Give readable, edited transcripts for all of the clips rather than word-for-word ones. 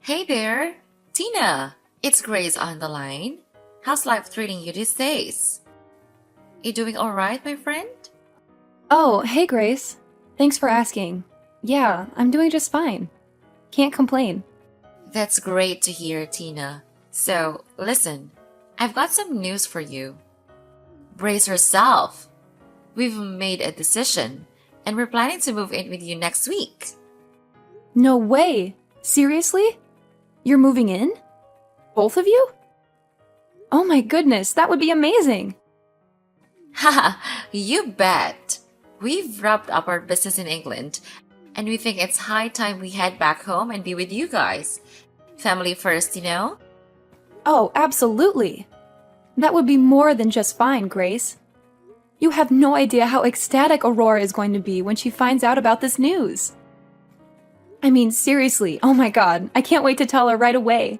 Hey there, Tina. It's Grace on the line. How's life treating you these days? You doing all right, my friend? Oh, hey Grace. Thanks for asking. Yeah, I'm doing just fine. Can't complain. That's great to hear, Tina. So, listen, I've got some news for you. Brace yourself. We've made a decision, and we're planning to move in with you next week. No way! Seriously? You're moving in? Both of you? Oh my goodness, that would be amazing! Haha, you bet. We've wrapped up our business in England, and we think it's high time we head back home and be with you guys. Family first, you know? Oh, absolutely! That would be more than just fine, Grace. You have no idea how ecstatic Aurora is going to be when she finds out about this news. I mean, seriously, oh my god, I can't wait to tell her right away.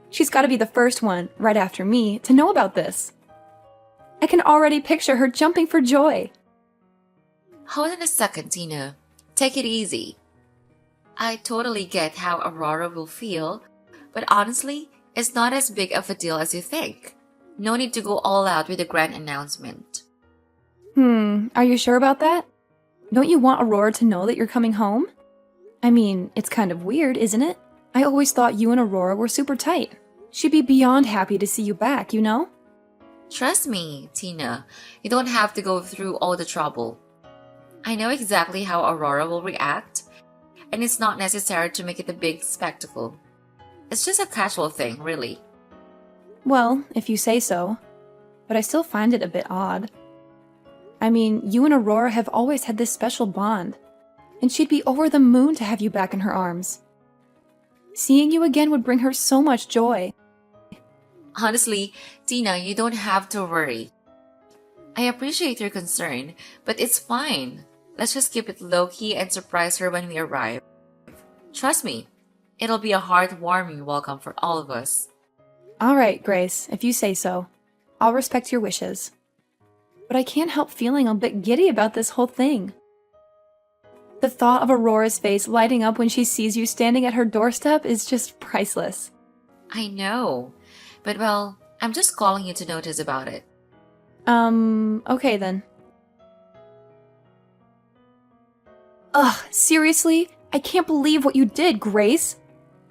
She's gotta be the first one, right after me, to know about this. I can already picture her jumping for joy. Hold on a second, Tina. Take it easy. I totally get how Aurora will feel, but honestly, it's not as big of a deal as you think. No need to go all out with a grand announcement. Are you sure about that? Don't you want Aurora to know that you're coming home? I mean, it's kind of weird, isn't it? I always thought you and Aurora were super tight. She'd be beyond happy to see you back, you know? Trust me, Tina, you don't have to go through all the trouble. I know exactly how Aurora will react, and it's not necessary to make it a big spectacle. It's just a casual thing, really. Well, if you say so. But I still find it a bit odd. I mean, you and Aurora have always had this special bond, and she'd be over the moon to have you back in her arms. Seeing you again would bring her so much joy. Honestly, Tina, you don't have to worry. I appreciate your concern, but it's fine. Let's just keep it low-key and surprise her when we arrive. Trust me, it'll be a heartwarming welcome for all of us. Alright, Grace, if you say so. I'll respect your wishes. But I can't help feeling a bit giddy about this whole thing. The thought of Aurora's face lighting up when she sees you standing at her doorstep is just priceless. I know, but well, I'm just calling you to notice about it. Okay then. Ugh, seriously? I can't believe what you did, Grace.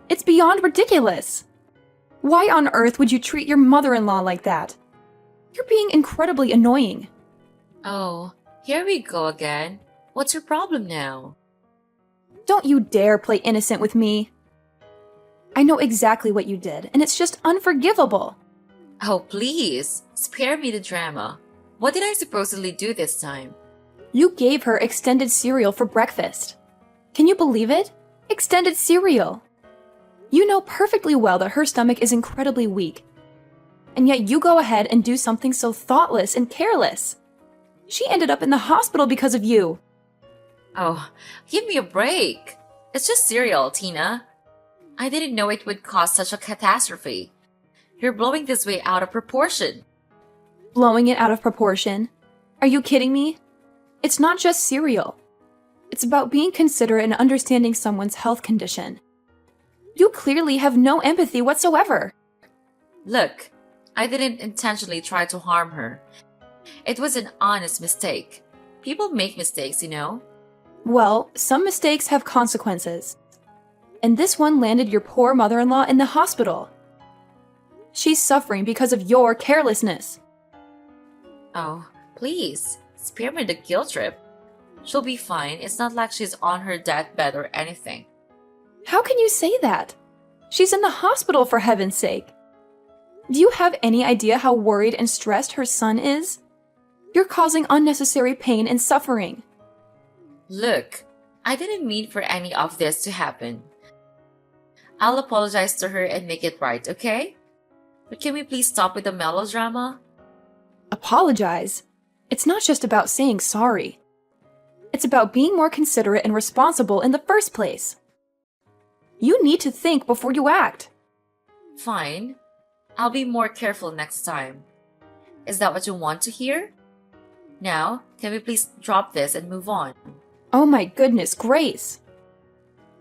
It's beyond ridiculous. Why on earth would you treat your mother-in-law like that? You're being incredibly annoying. Oh, here we go again. What's your problem now? Don't you dare play innocent with me. I know exactly what you did, and it's just unforgivable. Oh, please, spare me the drama. What did I supposedly do this time? You gave her extended cereal for breakfast. Can you believe it? Extended cereal. You know perfectly well that her stomach is incredibly weak. And yet you go ahead and do something so thoughtless and careless. She ended up in the hospital because of you. Oh, give me a break. It's just cereal, Tina. I didn't know it would cause such a catastrophe. You're blowing this way out of proportion. Blowing it out of proportion? Are you kidding me? It's not just cereal. It's about being considerate and understanding someone's health condition. You clearly have no empathy whatsoever. Look, I didn't intentionally try to harm her. It was an honest mistake. People make mistakes, you know? Well, some mistakes have consequences. And this one landed your poor mother-in-law in the hospital. She's suffering because of your carelessness. Oh, please, spare me the guilt trip. She'll be fine. It's not like she's on her deathbed or anything. How can you say that? She's in the hospital, for heaven's sake. Do you have any idea how worried and stressed her son is? You're causing unnecessary pain and suffering. Look, I didn't mean for any of this to happen. I'll apologize to her and make it right, okay? But can we please stop with the melodrama? Apologize? It's not just about saying sorry. It's about being more considerate and responsible in the first place. You need to think before you act. Fine. I'll be more careful next time. Is that what you want to hear? Now, can we please drop this and move on? Oh my goodness, Grace.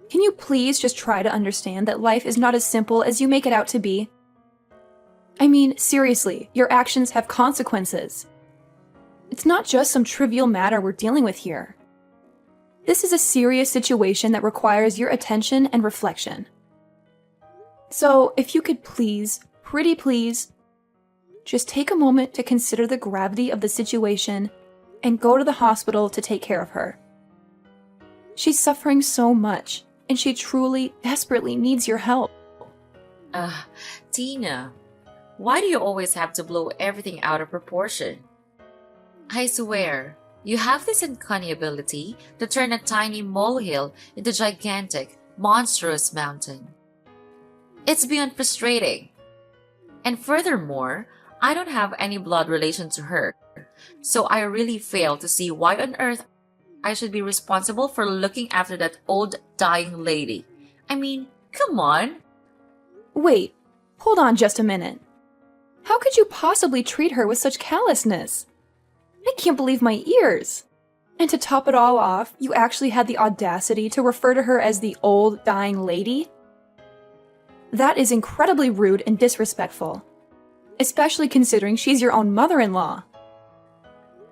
Can you please just try to understand that life is not as simple as you make it out to be? I mean, seriously, your actions have consequences. It's not just some trivial matter we're dealing with here. This is a serious situation that requires your attention and reflection. So, if you could please, pretty please, just take a moment to consider the gravity of the situation and go to the hospital to take care of her. She's suffering so much, and she truly, desperately needs your help. Tina, why do you always have to blow everything out of proportion? I swear, you have this uncanny ability to turn a tiny molehill into a gigantic, monstrous mountain. It's beyond frustrating. And furthermore, I don't have any blood relation to her, so I really fail to see why on earth I should be responsible for looking after that old dying lady. I mean, come on. Wait, hold on just a minute. How could you possibly treat her with such callousness? I can't believe my ears. And to top it all off, you actually had the audacity to refer to her as the old dying lady? That is incredibly rude and disrespectful, especially considering she's your own mother-in-law.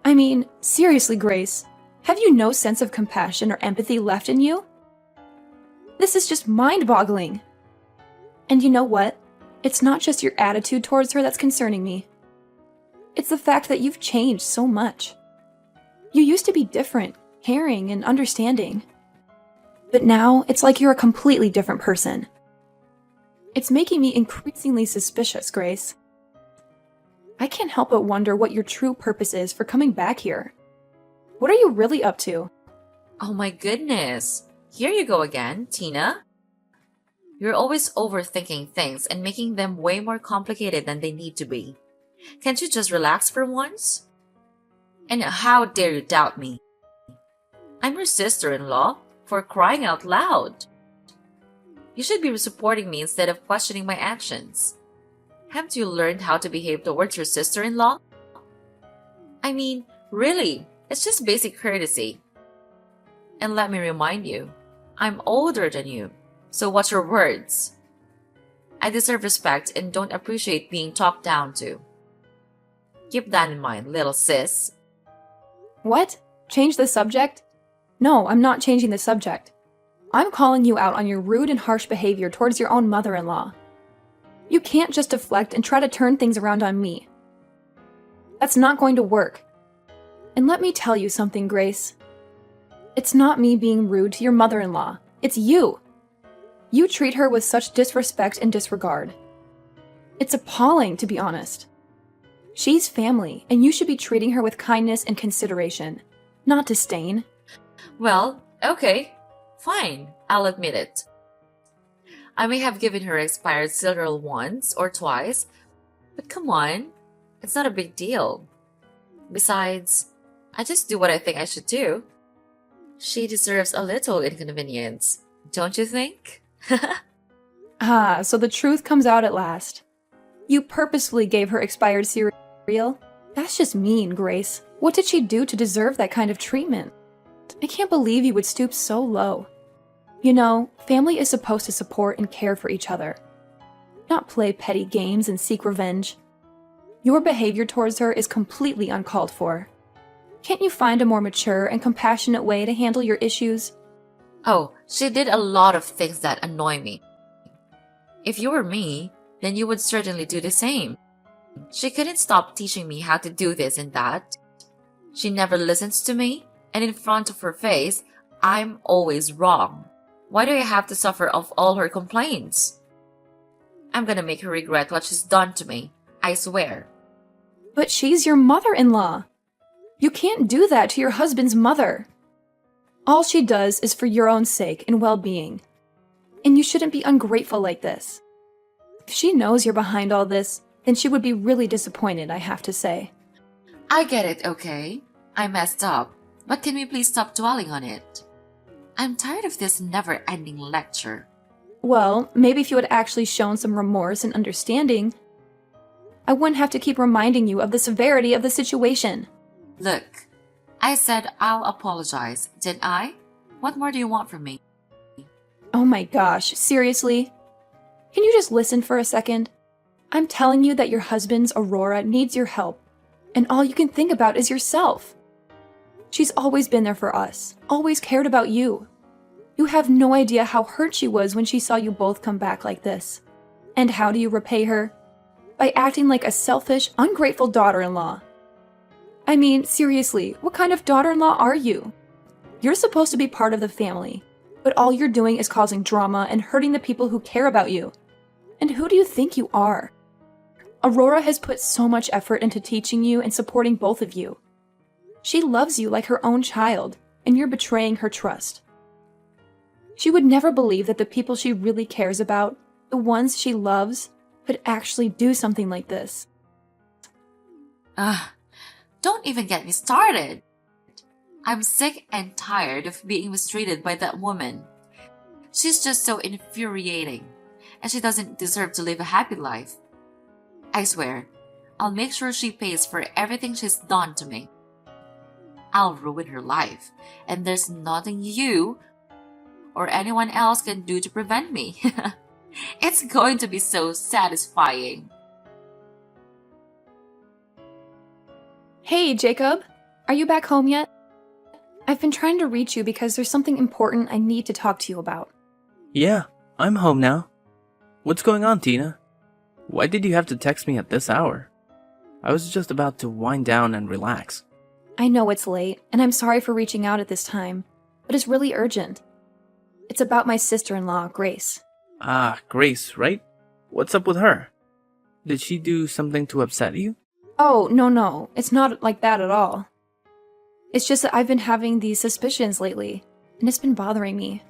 I mean, seriously, Grace, have you no sense of compassion or empathy left in you? This is just mind-boggling. And you know what? It's not just your attitude towards her that's concerning me. It's the fact that you've changed so much. You used to be different, caring, and understanding. But now, it's like you're a completely different person. It's making me increasingly suspicious, Grace. I can't help but wonder what your true purpose is for coming back here. What are you really up to? Oh my goodness. Here you go again, Tina. You're always overthinking things and making them way more complicated than they need to be. Can't you just relax for once? And how dare you doubt me? I'm your sister-in-law, for crying out loud. You should be supporting me instead of questioning my actions. Haven't you learned how to behave towards your sister-in-law? I mean, really, it's just basic courtesy. And let me remind you, I'm older than you, so watch your words. I deserve respect and don't appreciate being talked down to. Keep that in mind, little sis. What? Change the subject? No, I'm not changing the subject. I'm calling you out on your rude and harsh behavior towards your own mother-in-law. You can't just deflect and try to turn things around on me. That's not going to work. And let me tell you something, Grace. It's not me being rude to your mother-in-law. It's you. You treat her with such disrespect and disregard. It's appalling, to be honest. She's family, and you should be treating her with kindness and consideration, not disdain. Well, okay. Fine, I'll admit it. I may have given her expired cereal once or twice, but come on, it's not a big deal. Besides, I just do what I think I should do. She deserves a little inconvenience, don't you think? So the truth comes out at last. You purposefully gave her expired cereal? That's just mean, Grace. What did she do to deserve that kind of treatment? I can't believe you would stoop so low. You know, family is supposed to support and care for each other, not play petty games and seek revenge. Your behavior towards her is completely uncalled for. Can't you find a more mature and compassionate way to handle your issues? Oh, she did a lot of things that annoy me. If you were me, then you would certainly do the same. She couldn't stop teaching me how to do this and that. She never listens to me, and in front of her face, I'm always wrong. Why do I have to suffer of all her complaints? I'm gonna make her regret what she's done to me, I swear. But she's your mother-in-law. You can't do that to your husband's mother. All she does is for your own sake and well-being. And you shouldn't be ungrateful like this. If she knows you're behind all this, then she would be really disappointed, I have to say. I get it, okay? I messed up, but can we please stop dwelling on it? I'm tired of this never-ending lecture. Well, maybe if you had actually shown some remorse and understanding, I wouldn't have to keep reminding you of the severity of the situation. Look, I said I'll apologize, didn't I? What more do you want from me? Oh my gosh, seriously? Can you just listen for a second? I'm telling you that your husband's Aurora needs your help, and all you can think about is yourself. She's always been there for us, always cared about you. You have no idea how hurt she was when she saw you both come back like this. And how do you repay her? By acting like a selfish, ungrateful daughter-in-law. I mean, seriously, what kind of daughter-in-law are you? You're supposed to be part of the family, but all you're doing is causing drama and hurting the people who care about you. And who do you think you are? Aurora has put so much effort into teaching you and supporting both of you. She loves you like her own child, and you're betraying her trust. She would never believe that the people she really cares about, the ones she loves, could actually do something like this. Don't even get me started. I'm sick and tired of being mistreated by that woman. She's just so infuriating, and she doesn't deserve to live a happy life. I swear, I'll make sure she pays for everything she's done to me. I'll ruin her life, and there's nothing you or anyone else can do to prevent me. It's going to be so satisfying. Hey, Jacob. Are you back home yet? I've been trying to reach you because there's something important I need to talk to you about. Yeah, I'm home now. What's going on, Tina? Why did you have to text me at this hour? I was just about to wind down and relax. I know it's late, and I'm sorry for reaching out at this time, but it's really urgent. It's about my sister-in-law, Grace. Ah, Grace, right? What's up with her? Did she do something to upset you? Oh, no, it's not like that at all. It's just that I've been having these suspicions lately, and it's been bothering me.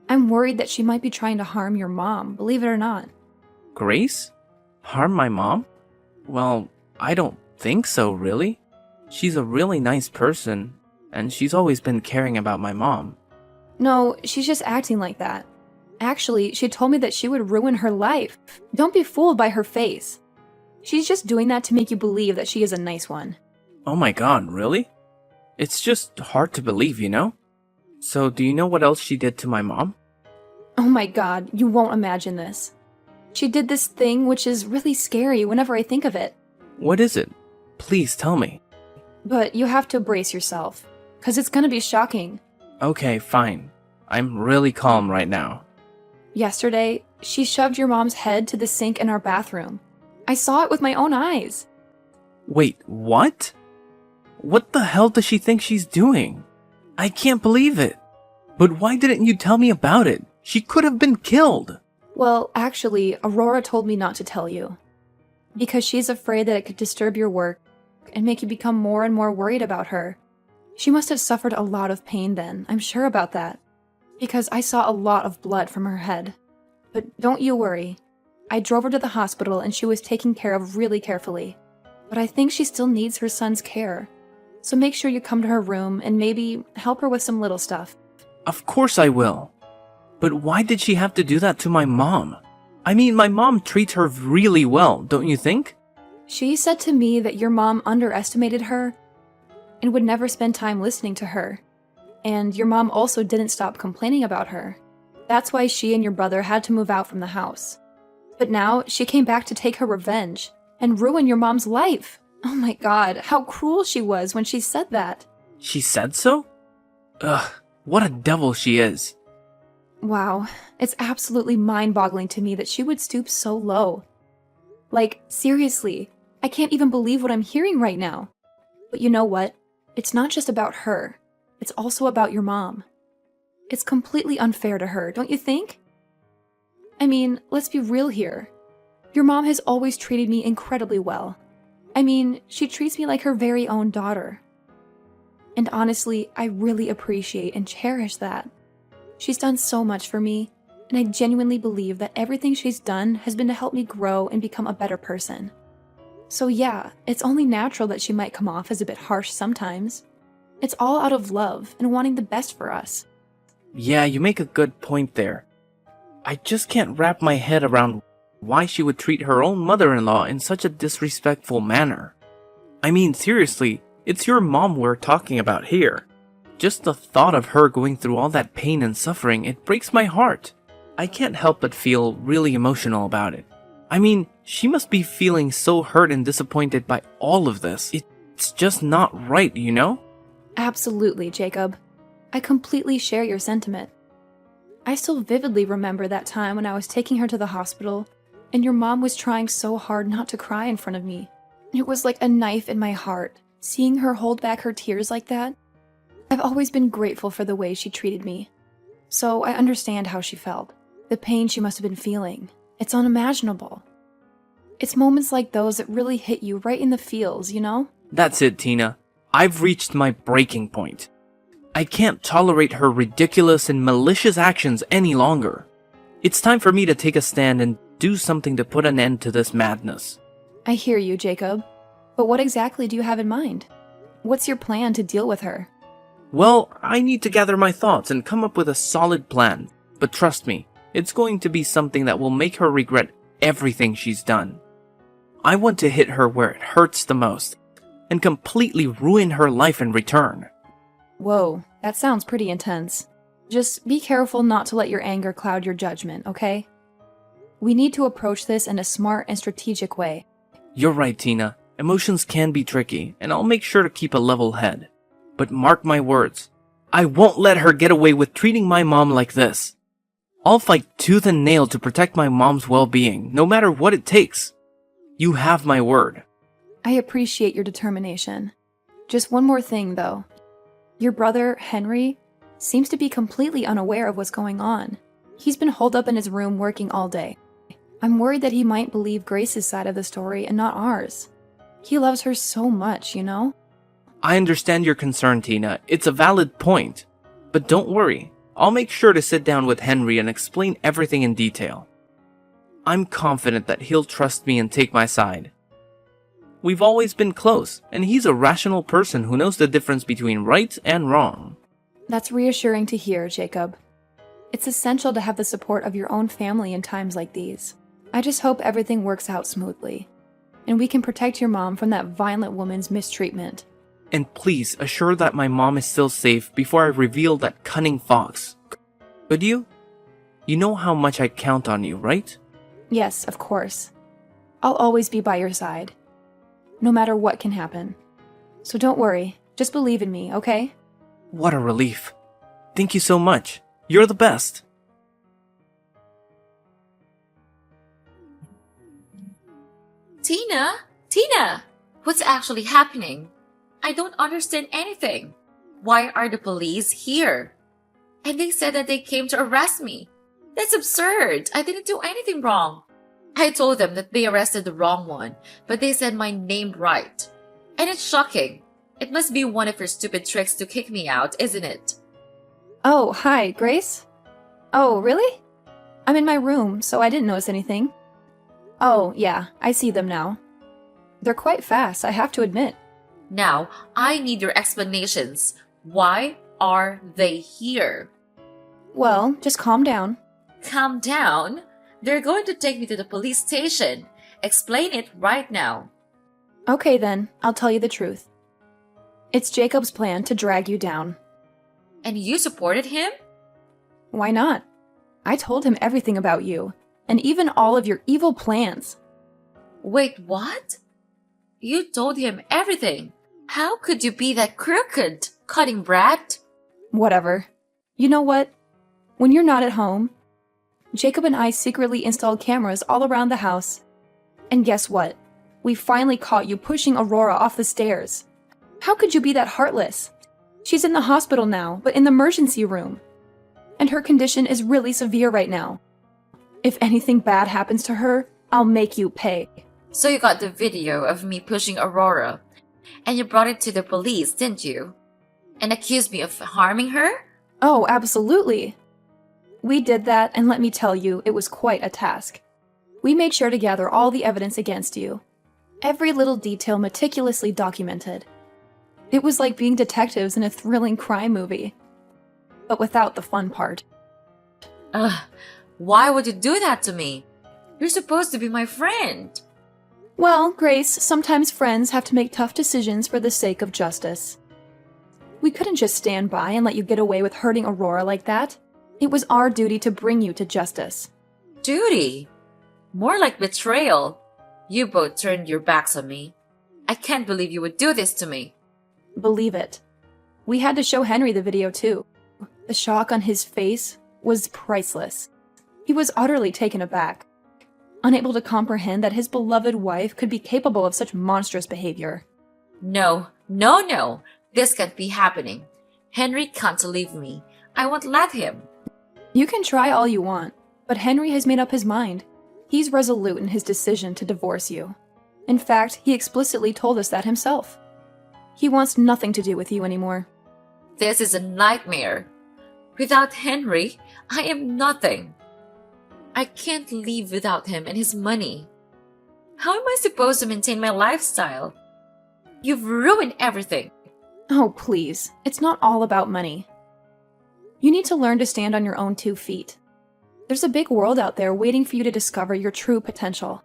I'm worried that she might be trying to harm your mom, believe it or not. Grace? Harm my mom? Well, I don't think so, really. She's a really nice person, and she's always been caring about my mom. No, she's just acting like that. Actually, she told me that she would ruin her life. Don't be fooled by her face. She's just doing that to make you believe that she is a nice one. Oh my god, really? It's just hard to believe, you know? So, do you know what else she did to my mom? Oh my god, you won't imagine this. She did this thing which is really scary whenever I think of it. What is it? Please tell me. But you have to brace yourself, because it's gonna be shocking. Okay, fine. I'm really calm right now. Yesterday, she shoved your mom's head to the sink in our bathroom. I saw it with my own eyes. Wait, what? What the hell does she think she's doing? I can't believe it. But why didn't you tell me about it? She could have been killed. Well, actually, Aurora told me not to tell you. Because she's afraid that it could disturb your work and make you become more and more worried about her. She must have suffered a lot of pain then, I'm sure about that. Because I saw a lot of blood from her head. But don't you worry. I drove her to the hospital and she was taken care of really carefully. But I think she still needs her son's care. So make sure you come to her room and maybe help her with some little stuff. Of course I will. But why did she have to do that to my mom? I mean, my mom treats her really well, don't you think? She said to me that your mom underestimated her and would never spend time listening to her. And your mom also didn't stop complaining about her. That's why she and your brother had to move out from the house. But now she came back to take her revenge and ruin your mom's life. Oh my god, how cruel she was when she said that. She said so? Ugh, what a devil she is. Wow, it's absolutely mind-boggling to me that she would stoop so low. Like, seriously, I can't even believe what I'm hearing right now. But you know what? It's not just about her. It's also about your mom. It's completely unfair to her, don't you think? I mean, let's be real here. Your mom has always treated me incredibly well. I mean, she treats me like her very own daughter. And honestly, I really appreciate and cherish that. She's done so much for me, and I genuinely believe that everything she's done has been to help me grow and become a better person. So yeah, it's only natural that she might come off as a bit harsh sometimes. It's all out of love and wanting the best for us. Yeah, you make a good point there. I just can't wrap my head around why she would treat her own mother-in-law in such a disrespectful manner. I mean, seriously, it's your mom we're talking about here. Just the thought of her going through all that pain and suffering, it breaks my heart. I can't help but feel really emotional about it. I mean, she must be feeling so hurt and disappointed by all of this. It's just not right, you know? Absolutely, Jacob. I completely share your sentiment. I still vividly remember that time when I was taking her to the hospital, and your mom was trying so hard not to cry in front of me. It was like a knife in my heart, seeing her hold back her tears like that. I've always been grateful for the way she treated me. So I understand how she felt. The pain she must have been feeling. It's unimaginable. It's moments like those that really hit you right in the feels, you know? That's it, Tina. I've reached my breaking point. I can't tolerate her ridiculous and malicious actions any longer. It's time for me to take a stand and do something to put an end to this madness. I hear you, Jacob. But what exactly do you have in mind? What's your plan to deal with her? Well, I need to gather my thoughts and come up with a solid plan. But trust me, it's going to be something that will make her regret everything she's done. I want to hit her where it hurts the most, and completely ruin her life in return. Whoa, that sounds pretty intense. Just be careful not to let your anger cloud your judgment, okay? We need to approach this in a smart and strategic way. You're right, Tina. Emotions can be tricky, and I'll make sure to keep a level head. But mark my words, I won't let her get away with treating my mom like this. I'll fight tooth and nail to protect my mom's well-being, no matter what it takes. You have my word. I appreciate your determination. Just one more thing, though. Your brother, Henry, seems to be completely unaware of what's going on. He's been holed up in his room working all day. I'm worried that he might believe Grace's side of the story and not ours. He loves her so much, you know? I understand your concern, Tina. It's a valid point. But don't worry. I'll make sure to sit down with Henry and explain everything in detail. I'm confident that he'll trust me and take my side. We've always been close, and he's a rational person who knows the difference between right and wrong. That's reassuring to hear, Jacob. It's essential to have the support of your own family in times like these. I just hope everything works out smoothly, and we can protect your mom from that violent woman's mistreatment. And please assure that my mom is still safe before I reveal that cunning fox. Could you? You know how much I count on you, right? Yes, of course. I'll always be by your side, no matter what can happen. So don't worry, just believe in me, okay? What a relief. Thank you so much. You're the best. Tina, what's actually happening? I don't understand anything. Why are the police here? And they said that they came to arrest me. That's absurd. I didn't do anything wrong. I told them that they arrested the wrong one, but they said my name right. And it's shocking. It must be one of your stupid tricks to kick me out, isn't it? Oh, hi, Grace? Oh, really? I'm in my room, so I didn't notice anything. Oh, yeah, I see them now. They're quite fast, I have to admit. Now, I need your explanations. Why are they here? Well, just calm down. Calm down. They're going to take me to the police station. Explain it right now. Okay then, I'll tell you the truth. It's Jacob's plan to drag you down. And you supported him? Why not? I told him everything about you, and even all of your evil plans. Wait, what? You told him everything. How could you be that crooked, cutting brat? Whatever. You know what? When you're not at home, Jacob and I secretly installed cameras all around the house. And guess what? We finally caught you pushing Aurora off the stairs. How could you be that heartless? She's in the hospital now, but in the emergency room. And her condition is really severe right now. If anything bad happens to her, I'll make you pay. So you got the video of me pushing Aurora, and you brought it to the police, didn't you? And accused me of harming her? Oh, absolutely. We did that, and let me tell you, it was quite a task. We made sure to gather all the evidence against you. Every little detail meticulously documented. It was like being detectives in a thrilling crime movie. But without the fun part. Why would you do that to me? You're supposed to be my friend. Well, Grace, sometimes friends have to make tough decisions for the sake of justice. We couldn't just stand by and let you get away with hurting Aurora like that. It was our duty to bring you to justice. Duty? More like betrayal. You both turned your backs on me. I can't believe you would do this to me. Believe it. We had to show Henry the video too. The shock on his face was priceless. He was utterly taken aback, unable to comprehend that his beloved wife could be capable of such monstrous behavior. No, no, no. This can't be happening. Henry can't leave me. I won't let him. You can try all you want, but Henry has made up his mind. He's resolute in his decision to divorce you. In fact, he explicitly told us that himself. He wants nothing to do with you anymore. This is a nightmare. Without Henry, I am nothing. I can't live without him and his money. How am I supposed to maintain my lifestyle? You've ruined everything. Oh, please. It's not all about money. You need to learn to stand on your own 2 feet. There's a big world out there waiting for you to discover your true potential.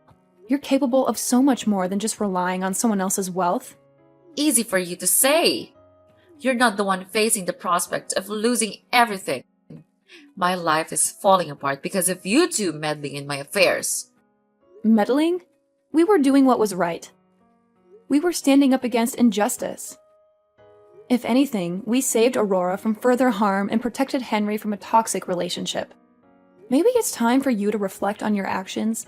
You're capable of so much more than just relying on someone else's wealth. Easy for you to say. You're not the one facing the prospect of losing everything. My life is falling apart because of you two meddling in my affairs. Meddling? We were doing what was right. We were standing up against injustice. If anything, we saved Aurora from further harm and protected Henry from a toxic relationship. Maybe it's time for you to reflect on your actions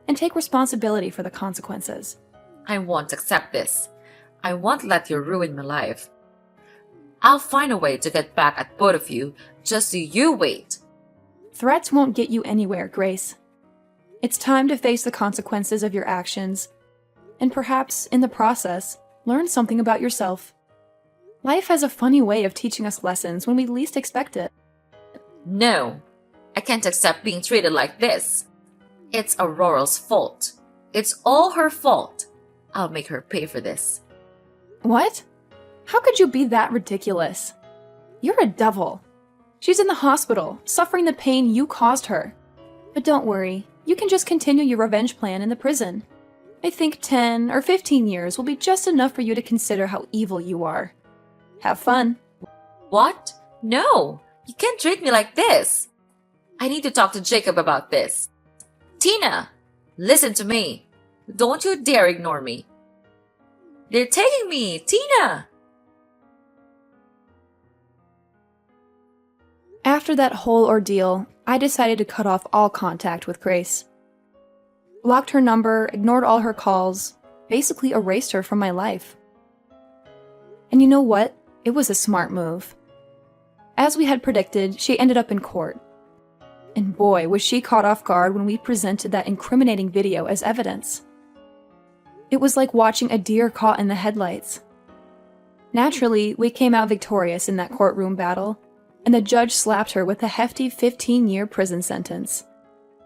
and take responsibility for the consequences. I won't accept this. I won't let you ruin my life. I'll find a way to get back at both of you, just so you wait. Threats won't get you anywhere, Grace. It's time to face the consequences of your actions, and perhaps, in the process, learn something about yourself. Life has a funny way of teaching us lessons when we least expect it. No, I can't accept being treated like this. It's Aurora's fault. It's all her fault. I'll make her pay for this. What? How could you be that ridiculous? You're a devil. She's in the hospital, suffering the pain you caused her. But don't worry, you can just continue your revenge plan in the prison. I think 10 or 15 years will be just enough for you to consider how evil you are. Have fun. What? No, you can't treat me like this. I need to talk to Jacob about this. Tina, listen to me. Don't you dare ignore me. They're taking me, Tina! After that whole ordeal, I decided to cut off all contact with Grace. Blocked her number, ignored all her calls, basically erased her from my life. And you know what? It was a smart move. As we had predicted, she ended up in court. And boy, was she caught off guard when we presented that incriminating video as evidence. It was like watching a deer caught in the headlights. Naturally, we came out victorious in that courtroom battle, and the judge slapped her with a hefty 15-year prison sentence.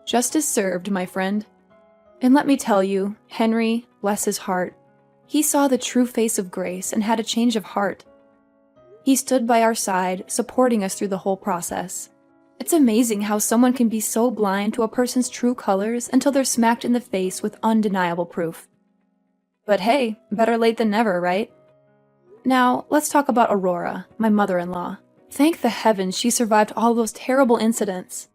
Justice served, my friend. And let me tell you, Henry, bless his heart, he saw the true face of Grace and had a change of heart. He stood by our side, supporting us through the whole process. It's amazing how someone can be so blind to a person's true colors until they're smacked in the face with undeniable proof. But hey, better late than never, right? Now, let's talk about Aurora, my mother-in-law. Thank the heavens she survived all those terrible incidents.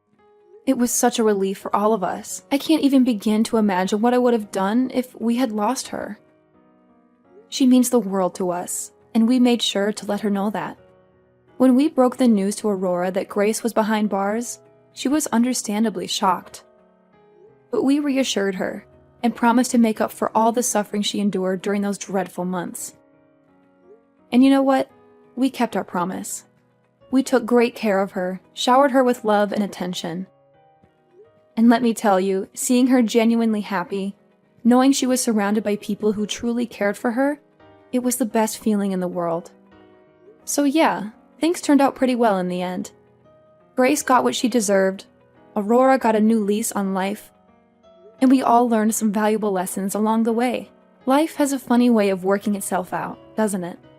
It was such a relief for all of us. I can't even begin to imagine what I would have done if we had lost her. She means the world to us, and we made sure to let her know that. When we broke the news to Aurora that Grace was behind bars, she was understandably shocked. But we reassured her and promised to make up for all the suffering she endured during those dreadful months. And you know what? We kept our promise. We took great care of her, showered her with love and attention. And let me tell you, seeing her genuinely happy, knowing she was surrounded by people who truly cared for her, it was the best feeling in the world. So yeah, things turned out pretty well in the end. Grace got what she deserved, Aurora got a new lease on life, and we all learned some valuable lessons along the way. Life has a funny way of working itself out, doesn't it?